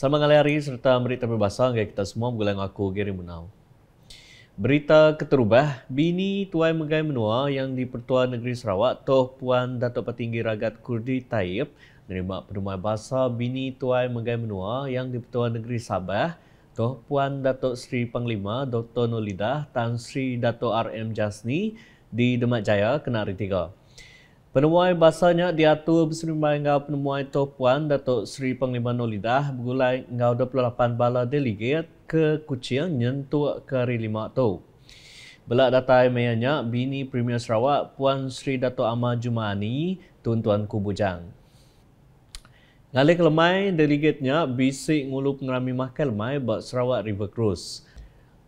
Selamat hari serta berita berbahasa bagi kita semua bergulang aku Gary Munau. Berita keterubah, bini tuai megai menua yang di Pertuan Negeri Sarawak, Toh Puan Datuk Petinggi Ragat Kurdi Taib menerima penemuan bahasa bini tuai megai menua yang di Pertuan Negeri Sabah, Toh Puan Datuk Seri Panglima Dr. Nolidah Tan Sri Datuk RM Jasni di Demak Jaya, Kenari 3. Penemuan bahasanya diatur bersama dengan penemuan Toh Puan Datuk Seri Panglima Nolidah bergulai dengan 28 bala delegat ke Kuching nyentuh ke hari 5 tu. Belak datai mayanya bini Premier Sarawak Puan Sri Datuk Ahmad Jumaani Tuan-Tuan Kubujang. Ngalih kelemai delegatnya bisik ngulu pengerami mahkal lemai buat Sarawak River Cruise.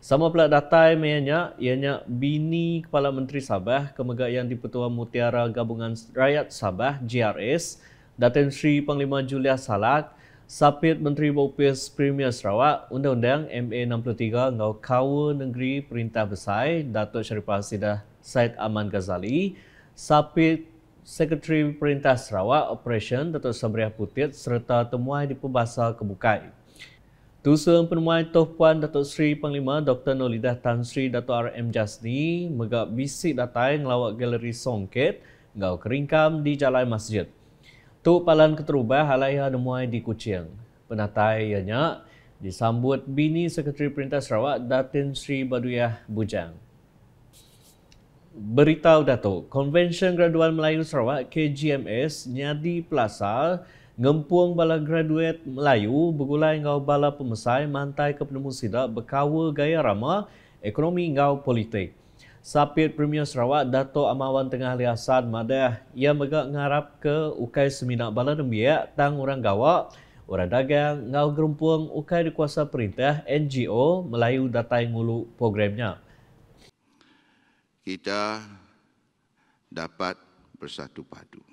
Sama pula datai mayanya ianya bini Kepala Menteri Sabah Kemegayaan di Pertuan Mutiara Gabungan Rakyat Sabah GRS Datin Sri Panglima Julia Salak Sapit Menteri Bopis Premier Sarawak Undang-Undang MA 63 ngau Kawa Negeri Perintah Besar Datuk Sharifah Hasidah Said Aman Ghazali Sapit Sekretari Perintah Sarawak Operation Datuk Sabriah Putit serta temuan di Pembahasa Kebukai. Tusun penemuan Toh Puan Datuk Seri Panglima Dr. Nolidah Tan Sri Datuk RM Jasni megak bisik datai ngelawak galeri Songket ngau keringkam di Jalan Masjid. Tu palan keterubah halaiha nemuai di Kuching. Penatai ianya disambut bini Sekretari Perintah Sarawak Datin Sri Baduyah Bujang. Beritahu Datuk, Konvensyen Graduan Melayu Sarawak KGMS nyadi Plaza ngempung bala graduate Melayu bergulai ngau bala pemesai mantai ke penemu sidak berkawa gaya ramah ekonomi ngau politik. Sapit Premier Sarawak Dato' Amawan Tengah Liasan Madah ia megak ngarap ke ukai seminak bala nembiak tang orang gawak, orang dagang ngau gerumpung ukai di kuasa perintah NGO Melayu datai ngulu programnya. Kita dapat bersatu padu.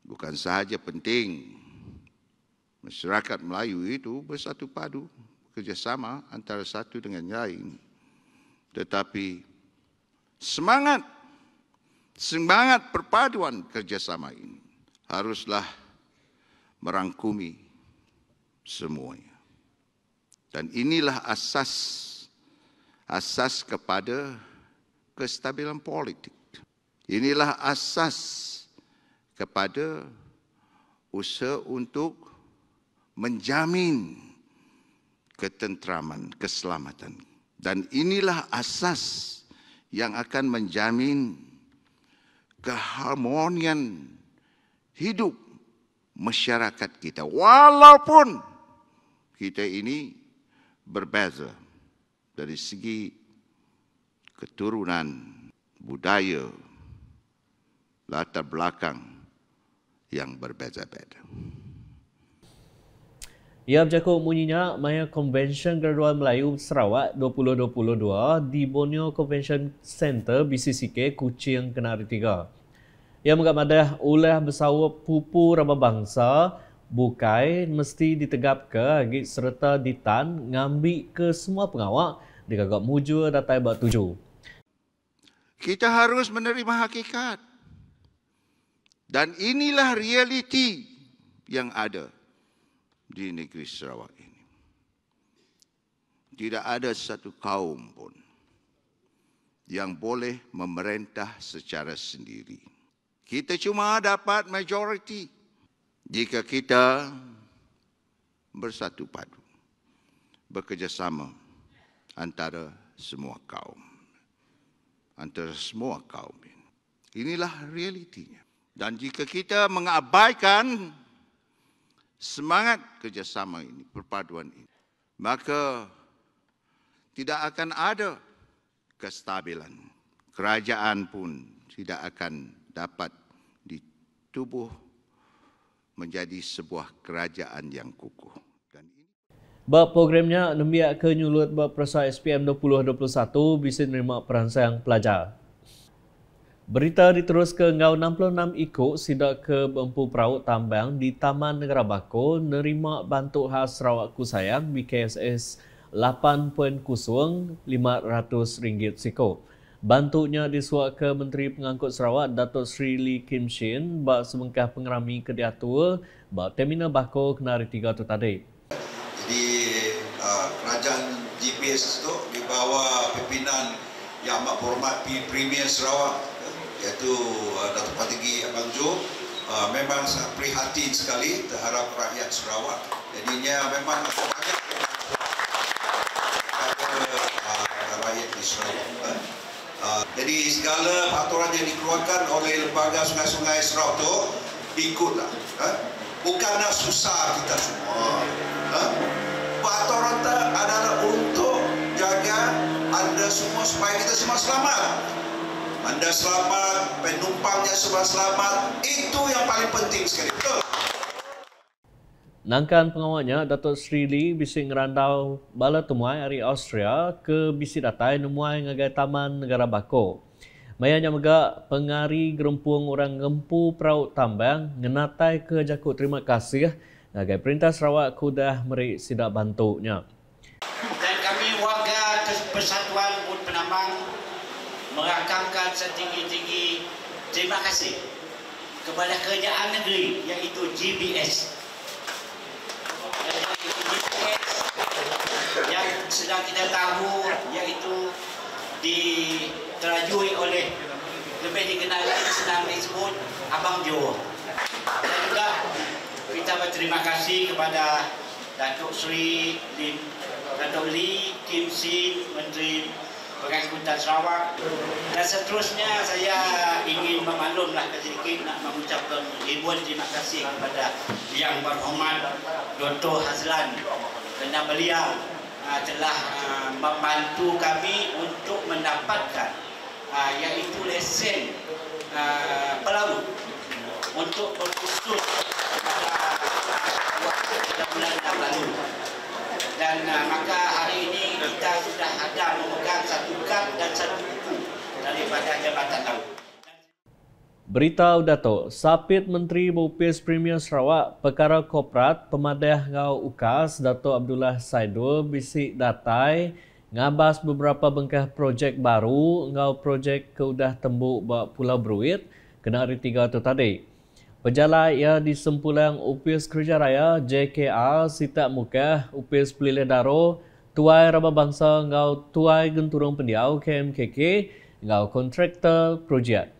Bukan sahaja penting masyarakat Melayu itu bersatu padu, kerjasama antara satu dengan lain. Tetapi semangat perpaduan kerjasama ini haruslah merangkumi semuanya. Dan inilah asas kepada kestabilan politik. Inilah asas kepada usaha untuk menjamin ketenteraman, keselamatan. Dan inilah asas yang akan menjamin keharmonian hidup masyarakat kita. Walaupun kita ini berbeza dari segi keturunan, budaya, latar belakang yang berbeza-beza. Ia bercakap bunyinya Maya Konvensyen Graduan Melayu Sarawak 2022 di Borneo Convention Center BCCK Kuching Kenari 3. Ia menggap madah ulah bersawap pupu rama bangsa bukai mesti ditegap ke agit serta ditan ngambil ke semua pengawak digagap mujur datai bak 7. Kita harus menerima hakikat. Dan inilah realiti yang ada di negeri Sarawak ini. Tidak ada satu kaum pun yang boleh memerintah secara sendiri. Kita cuma dapat majoriti jika kita bersatu padu, bekerjasama antara semua kaum. Inilah realitinya. Dan jika kita mengabaikan semangat kerjasama ini, perpaduan ini, maka tidak akan ada kestabilan. Kerajaan pun tidak akan dapat ditubuh menjadi sebuah kerajaan yang kukuh. Bab programnya nembiak ke nyulut bab perasa SPM 2021 bisa menerima perangsang pelajar. Berita diterus ke ngau 66 ikut sidak ke Bempu Perahu Tambang di Taman Negara Bako nerima bantuk khas Sarawak Kusayang BKSS 8.05 RM500 siko. Bantuknya disuak ke Menteri Pengangkut Sarawak Datuk Sri Lee Kim Shin bak semengkah pengerami ke diatur bak Terminal Bako Kenari 3 tu tadi. PBS itu di bawah pimpinan Yang Amat Berhormat Premier Sarawak, iaitu Datuk Patigi Abang Jo. Memang sangat prihatin sekali terhadap rakyat Sarawak. Jadinya memang banyak rakyat di Sarawak. Jadi segala peraturan yang dikeluarkan oleh lembaga sungai-sungai Sarawak itu ikutlah. Bukanlah susah kita semua. Peraturan adalah untuk jaga anda semua supaya kita semua selamat. Anda selamat, penumpangnya semua selamat. Itu yang paling penting sekali. Betul. Nangkan pengawalnya, Datuk Sri Lee bising ngerandau bala temuai dari Austria ke bisi datai nemuai ngagai Taman Negara Bako. Mayanya mega pengari gerempung orang ngempu perahu tambang ngenatai ke jakut terima kasih ngagai Perintah Sarawak kudah meri sidak bantunya. Dan kami warga Persatuan Bud Penambang merakamkan setinggi-tinggi terima kasih kepada Kerajaan Negeri iaitu GBS. Yang sedang kita tahu iaitu diterajui oleh lebih dikenali senang disebut Abang Jo. Dan juga kita berterima kasih kepada Datuk Sri Datuk Lee Kim Sin, Menteri Pengangkutan Sarawak. Dan seterusnya saya ingin memaklumlah sedikit nak mengucapkan ribuan terima kasih kepada Yang Berhormat Dr. Hazlan kerana beliau telah membantu kami untuk mendapatkan iaitu lesen pelaut untuk berkhusus pada bulan yang lalu. Dan maka hari ini kita sudah ada memegang satu kad dan satu buku daripada Jabatan Laut. Berita Dato, Sapit Menteri Bupis Premier Sarawak Perkara Korporat Pemadah Ngau UKAS Dato Abdullah Saidul bisik datai ngabas beberapa bengkah projek baru ngau projek keudah tembuk bak Pulau Bruit kena hari 3 tu tadi. Pejalan ia disempulang Upis Kerja Raya JKR Sitak Mukah Upis Pelilih Daro Tuai Rabah Bangsa ngau Tuai Genturung Pendiau KMKK ngau kontraktor projek.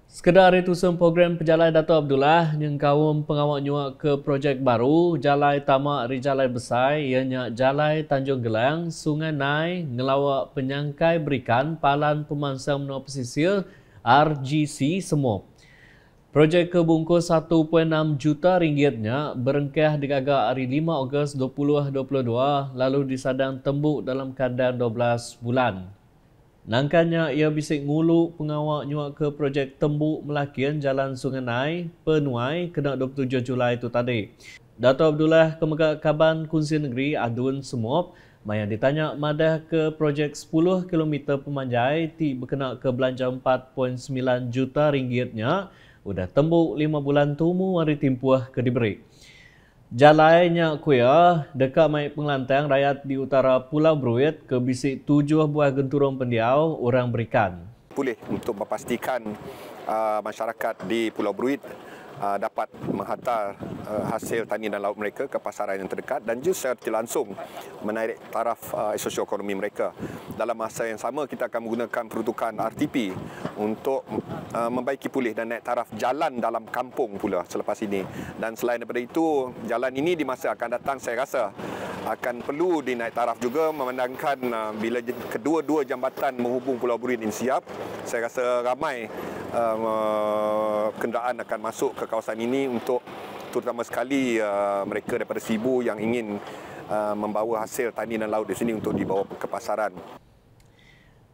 Sekedar itu program pejalan Dato' Abdullah yang kaum pengawal nyuak ke projek baru Jalai Tamak Rijalai Besar ianya Jalai Tanjung Gelang, Sungai Nai, ngelawak penyangkai berikan Palan Pemansang Menua Pesisir RGC semua. Projek kebungkus 1.6 juta ringgitnya berengkah digagak hari 5 Ogos 2022 lalu disadang tembuk dalam kadar 12 bulan. Nangkanya ia bisik ngulu pengawal nyuak ke projek tembuk melakian Jalan Sungai Nai, Penuai kena 27 Julai itu tadi. Dato' Abdullah Kemegak Kaban Kunsi Negeri Adun Semop maya ditanya madah ke projek 10 km pemanjai ti berkena ke belanja 4.9 juta ringgitnya udah tembuk 5 bulan tumu hari timpuah ke diberi. Jalainya kuya dekat mai pengelantang rakyat di utara Pulau Bruit ke bisik 7 buah genturung pendiau orang berikan. Pulih untuk memastikan masyarakat di Pulau Bruit dapat menghantar hasil tani dan laut mereka ke pasaran yang terdekat dan juga secara langsung menarik taraf sosioekonomi mereka. Dalam masa yang sama kita akan menggunakan peruntukan RTP untuk membaiki pulih dan naik taraf jalan dalam kampung pula selepas ini. Dan selain daripada itu, jalan ini di masa akan datang saya rasa akan perlu dinaik taraf juga memandangkan bila kedua-dua jambatan menghubung Pulau Bruit ini siap, saya rasa ramai kenderaan akan masuk ke kawasan ini untuk terutama sekali mereka daripada Sibu yang ingin membawa hasil tani dan laut di sini untuk dibawa ke pasaran.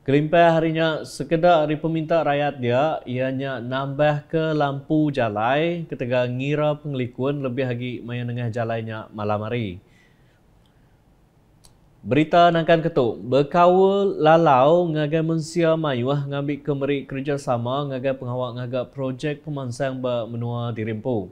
Kelimpah harinya sekedar dari peminta rakyat dia ianya nambah ke lampu jalai ketika ngira pengelikun lebih lagi maya nengah jalainya malam hari. Berita nangkan ketuk, berkawal lalau ngagai mensia mayuah ngambil kemeri kerjasama ngagai pengawal ngagai projek pemansang menua di Rimpo.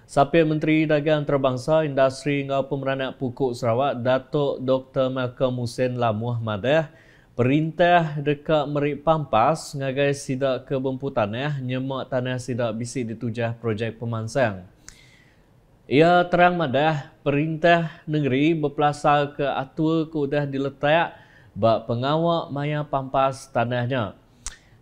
Sapit Menteri Dagang Antarabangsa Industri ngau Pemeranak Pukuk Sarawak Datuk Dr. Malcolm Hussein Lamuh Madah perintah dekat meri pampas ngagai sidak ke bempu tanah nyemak tanah sidak bisik ditujah projek pemansang. Ia terang madah perintah negeri berpelasar ke atua ke udah diletak bak pengawak maya pampas tanahnya.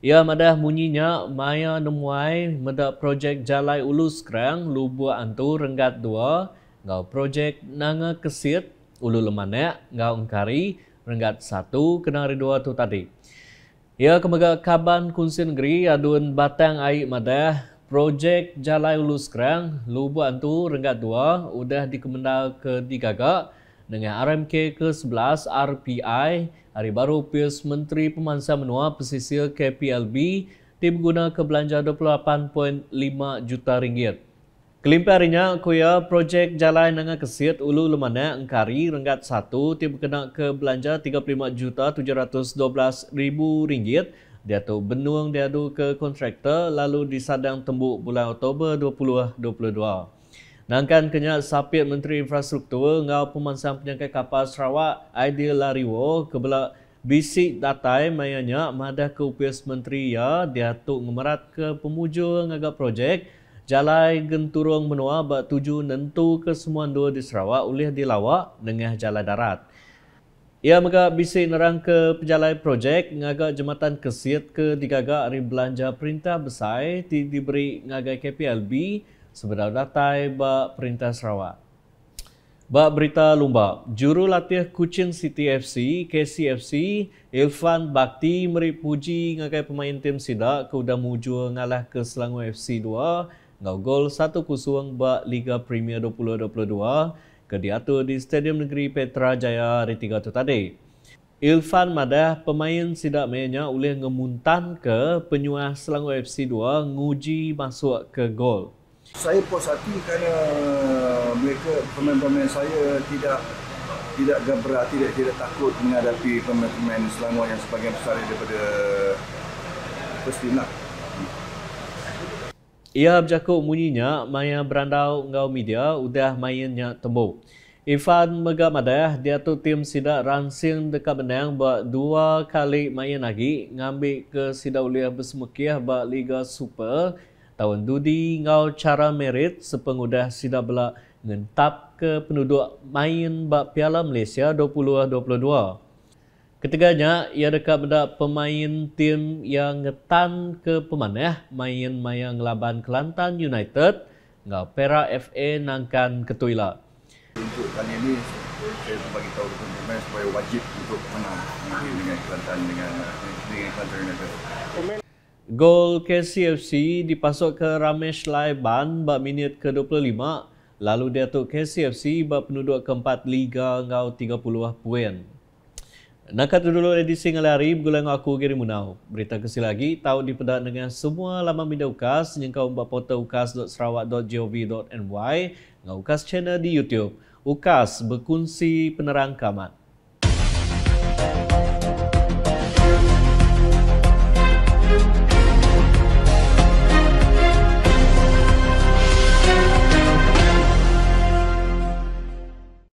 Ia madah munyinya maya nemuai medak projek Jalai Ulus Kerang Lubu Antu Renggat 2, ngau projek Nanga Kesit Ulu Lemanek ngau Engkari Renggat 1 Kenari 2 tu tadi. Ia kemaga Kaban Kunsi Negeri adun batang air madah projek Jalai Ulus Kerang Lubu Antu Renggat 2 udah dikemendal ke digagak dengan RMK ke-11 RPI hari baru Pers Menteri Pemansa Menua Pesisir KPLB tim guna ke belanja 28.5 juta ringgit. Kelimpai harinya kuya projek Jalai Nanga Kesit Ulu Lemanek Engkari Renggat 1 tim kena ke belanja 35.712.000 ringgit. Dia tu benuang diadu ke kontraktor lalu disadang tembuk bulan Oktober 2022. Nangkan kenyak sapit Menteri Infrastruktur ngau pemansang penyangkai kapal Sarawak Aidil Lariwo kebelak bisik datai mayanya madah ke UPS Menteri ya dia tu ngemerat ke pemujur ngagak projek Jalai Genturong Menua bak tuju nentu ke semua dua di Sarawak oleh dilawak dengan jalan darat. Ia megak bisik nerang ke pejalai projek ngagak jematan Kesit ke digagak hari belanja perintah besar diberi ngagak KPLB sebenar datai bak perintah Sarawak. Bak berita lumba, juru latih Kuching City FC, KCFC, Ilfan Bakti meri puji ngagai pemain tim Sidak ke udah mujur ngalah ke Selangor FC 2, ngau gol 1-0 bak Liga Premier 2022 ke diatur di Stadium Negeri Petra Jaya hari 3 tu tadi. Ilfan madah pemain Sidak mainnya oleh ngemuntan ke penyuah Selangor FC 2 nguji masuk ke gol. Saya puas hati kerana mereka pemain-pemain saya tidak gabra, tidak takut menghadapi pemain-pemain Selangor yang sebahagian besar daripada first team lah. Ia berjakuk munyinya maya berandau ngau media udah mainnya tembuk. Irfan megak madah dia tu tim Sidak ransing dekat menang bak 2 kali main lagi ngambil ke Sidak Uliah Bersemekiah bak Liga Super tahun dudi ngau cara merit sepengudah Sidak belak ngentap ke penduduk main bak Piala Malaysia 2022. Ketiganya, ia dekat mendak pemain tim yang ngetan ke pemanah main mayang laban Kelantan United ngau Perak FA nangkan ke Tuila. Untuk kali ini saya bagi tahu kepada pemain supaya wajib untuk menang dengan Kelantan dengan Kelantan United. Gol KCFC dipasuk ke Ramesh Laiban bak minit ke-25 lalu dia tu KCFC bak penduduk keempat Liga ngau 30 poin. Nakat dulu edisi ngalari bergulang aku Giri Munau. Berita kesil lagi tahu dipedak dengan semua laman media UKAS nyengkau mbak portal ukas.sarawak.gov.my ngau UKAS channel di YouTube. UKAS berkongsi penerang kamat.